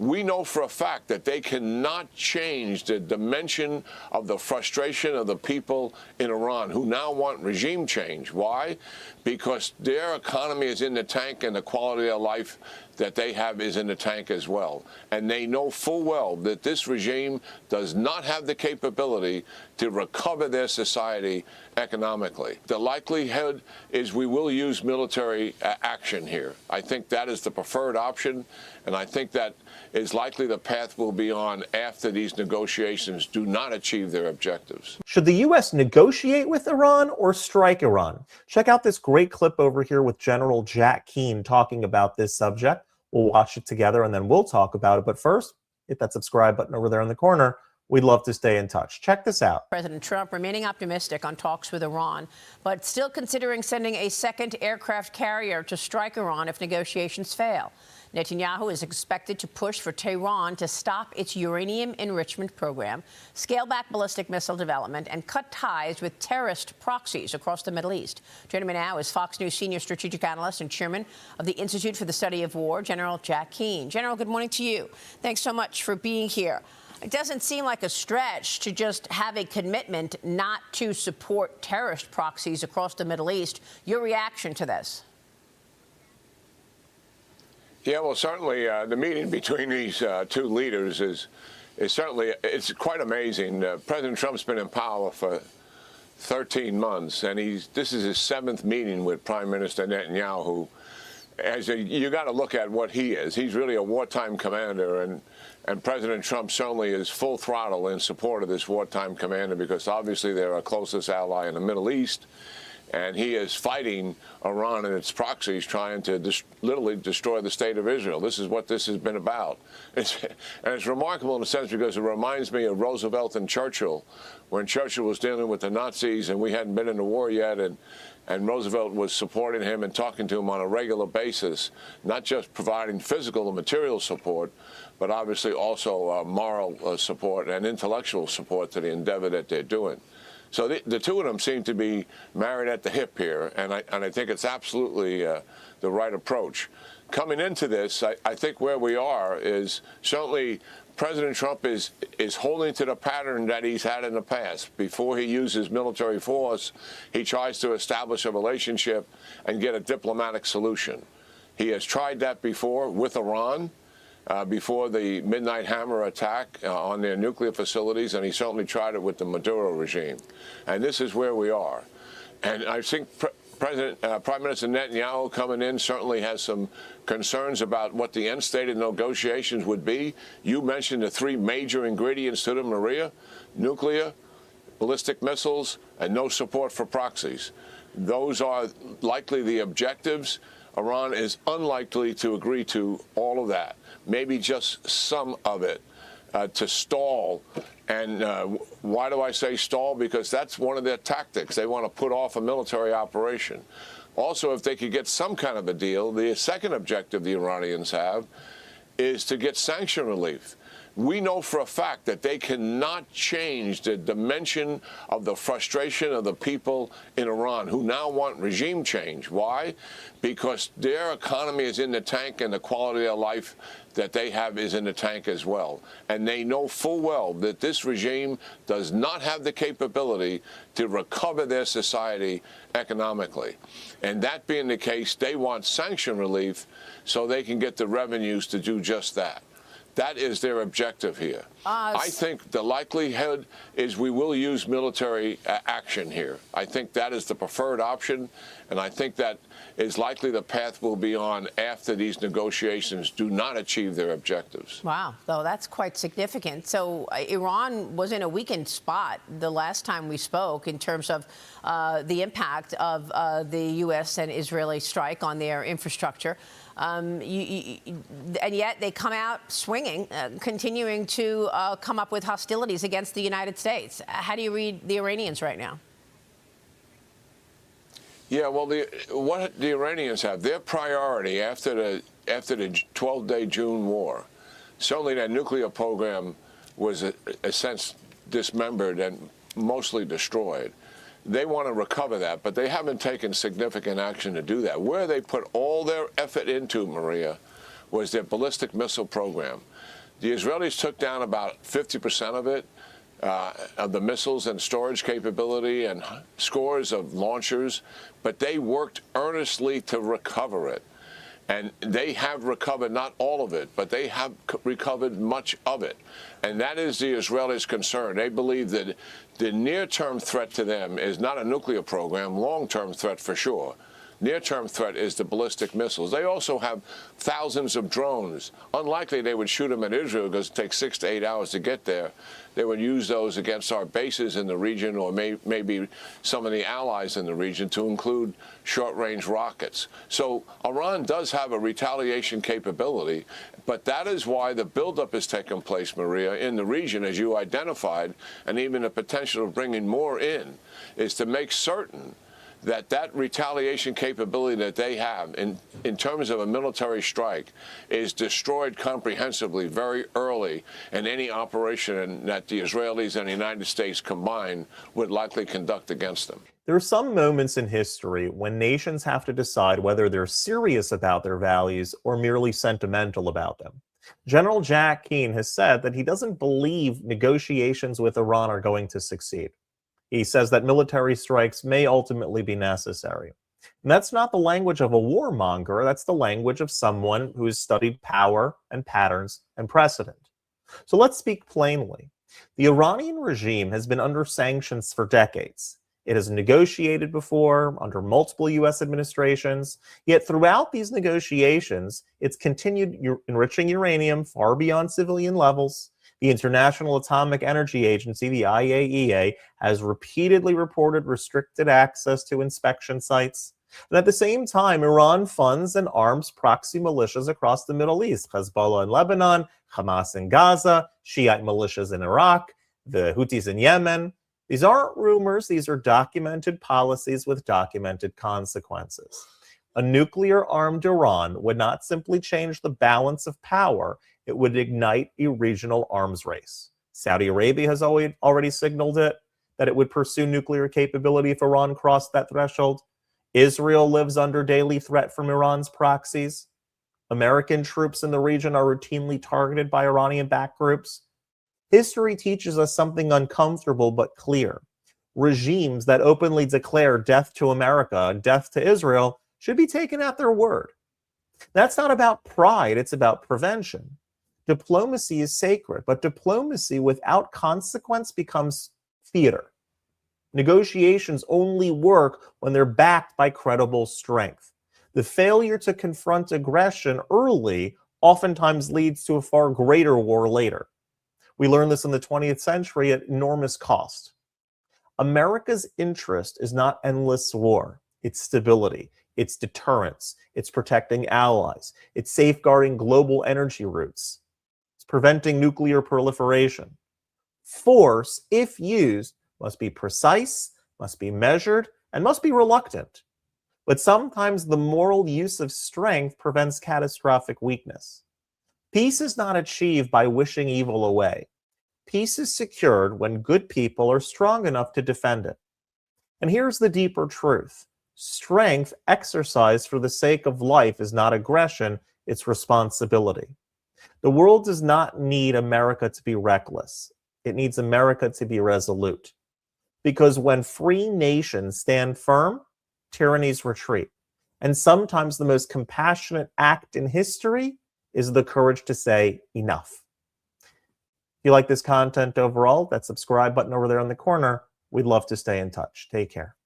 we know for a fact that they cannot change the dimension of the frustration of the people in Iran who now want regime change. Why? Because their economy is in the tank and the quality of life that they have is in the tank as well. And they know full well that this regime does not have the capability to recover their society economically. The likelihood is we will use military action here. I think that is the preferred option, and I think that is likely the path we'll be on after these negotiations do not achieve their objectives. Should the U.S. negotiate with Iran or strike Iran? Check out this great clip over here with General Jack Keane talking about this subject. We'll watch it together and then we'll talk about it. But first, hit that subscribe button over there in the corner. We'd love to stay in touch. Check this out. President Trump remaining optimistic on talks with Iran, but still considering sending a second aircraft carrier to strike Iran if negotiations fail. Netanyahu is expected to push for Tehran to stop its uranium enrichment program, scale back ballistic missile development, and cut ties with terrorist proxies across the Middle East. Joining me now is Fox News senior strategic analyst and chairman of the Institute for the Study of War, General Jack Keane. General, good morning to you. Thanks so much for being here. It doesn't seem like a stretch to just have a commitment not to support terrorist proxies across the Middle East. Your reaction to this? Yeah, well, certainly the meeting between these two leaders is certainly, it's quite amazing. President Trump's been in power for 13 months, and this is his 7th meeting with Prime Minister Netanyahu. You got to look at what he is. He's really a wartime commander, and President Trump certainly is full throttle in support of this wartime commander because obviously they're our closest ally in the Middle East. And he is fighting Iran and its proxies, trying to literally destroy the state of Israel. This is what this has been about. And it's remarkable in a sense because it reminds me of Roosevelt and Churchill, when Churchill was dealing with the Nazis and we hadn't been in the war yet, and Roosevelt was supporting him and talking to him on a regular basis, not just providing physical and material support, but obviously also moral support and intellectual support to the endeavor that they're doing. So the two of them seem to be married at the hip here, and I think it's absolutely the right approach. Coming into this, I think where we are is certainly President Trump is holding to the pattern that he's had in the past. Before he uses military force, he tries to establish a relationship and get a diplomatic solution. He has tried that before with Iran. Before the Midnight Hammer attack on their nuclear facilities, and he certainly tried it with the Maduro regime. And this is where we are. And I think Prime Minister Netanyahu coming in certainly has some concerns about what the end state of negotiations would be. You mentioned the 3 major ingredients to them, Maria: nuclear, ballistic missiles, and no support for proxies. Those are likely the objectives. Iran is unlikely to agree to all of that, maybe just some of it, to stall. And why do I say stall? Because that's one of their tactics. They want to put off a military operation. Also, if they could get some kind of a deal, the second objective the Iranians have is to get sanction relief. We know for a fact that they cannot change the dimension of the frustration of the people in Iran who now want regime change. Why? Because their economy is in the tank and the quality of life that they have is in the tank as well. And they know full well that this regime does not have the capability to recover their society economically. And that being the case, they want sanction relief so they can get the revenues to do just that. That is their objective here. I think the likelihood is we will use military action here. I think that is the preferred option, and I think that is likely the path we'll be on after these negotiations do not achieve their objectives. Wow, though that's quite significant. So Iran was in a weakened spot the last time we spoke in terms of the impact of the U.S. and Israeli strike on their infrastructure. And yet they come out swinging, continuing to come up with hostilities against the United States. How do you read the Iranians right now? Yeah, well, what the Iranians have, their priority after the 12-day June war, certainly that nuclear program was, in a sense, dismembered and mostly destroyed. They want to recover that, but they haven't taken significant action to do that. Where they put all their effort into, Maria, was their ballistic missile program. The Israelis took down about 50% of it, of the missiles and storage capability and scores of launchers, but they worked earnestly to recover it. And they have recovered not all of it, but they have recovered much of it. And that is the Israelis' concern. They believe that the near-term threat to them is not a nuclear program, long-term threat for sure. Near-term threat is the ballistic missiles. They also have thousands of drones. Unlikely they would shoot them at Israel because it takes 6 to 8 hours to get there. They would use those against our bases in the region or maybe some of the allies in the region, to include short-range rockets. So Iran does have a retaliation capability, but that is why the buildup is taking place, Maria, in the region, as you identified, and even the potential of bringing more in, is to make certain that retaliation capability that they have in terms of a military strike is destroyed comprehensively very early in any operation that the Israelis and the United States combined would likely conduct against them. There are some moments in history when nations have to decide whether they're serious about their values or merely sentimental about them. General Jack Keane has said that he doesn't believe negotiations with Iran are going to succeed. He says that military strikes may ultimately be necessary. And that's not the language of a warmonger, that's the language of someone who has studied power and patterns and precedent. So let's speak plainly. The Iranian regime has been under sanctions for decades. It has negotiated before under multiple U.S. administrations, yet throughout these negotiations, it's continued enriching uranium far beyond civilian levels. The International Atomic Energy Agency, the IAEA, has repeatedly reported restricted access to inspection sites. And at the same time, Iran funds and arms proxy militias across the Middle East, Hezbollah in Lebanon, Hamas in Gaza, Shiite militias in Iraq, the Houthis in Yemen. These aren't rumors, these are documented policies with documented consequences. A nuclear-armed Iran would not simply change the balance of power, it would ignite a regional arms race. Saudi Arabia has already signaled it, that it would pursue nuclear capability if Iran crossed that threshold. Israel lives under daily threat from Iran's proxies. American troops in the region are routinely targeted by Iranian-backed groups. History teaches us something uncomfortable but clear. Regimes that openly declare death to America and death to Israel should be taken at their word. That's not about pride, it's about prevention. Diplomacy is sacred, but diplomacy without consequence becomes theater. Negotiations only work when they're backed by credible strength. The failure to confront aggression early oftentimes leads to a far greater war later. We learned this in the 20th century at enormous cost. America's interest is not endless war, it's stability. It's deterrence, it's protecting allies, it's safeguarding global energy routes, it's preventing nuclear proliferation. Force, if used, must be precise, must be measured, and must be reluctant. But sometimes the moral use of strength prevents catastrophic weakness. Peace is not achieved by wishing evil away. Peace is secured when good people are strong enough to defend it. And here's the deeper truth. Strength exercised for the sake of life is not aggression, it's responsibility. The world does not need America to be reckless. It needs America to be resolute. Because when free nations stand firm, tyrannies retreat. And sometimes the most compassionate act in history is the courage to say enough. If you like this content overall, that subscribe button over there in the corner. We'd love to stay in touch. Take care.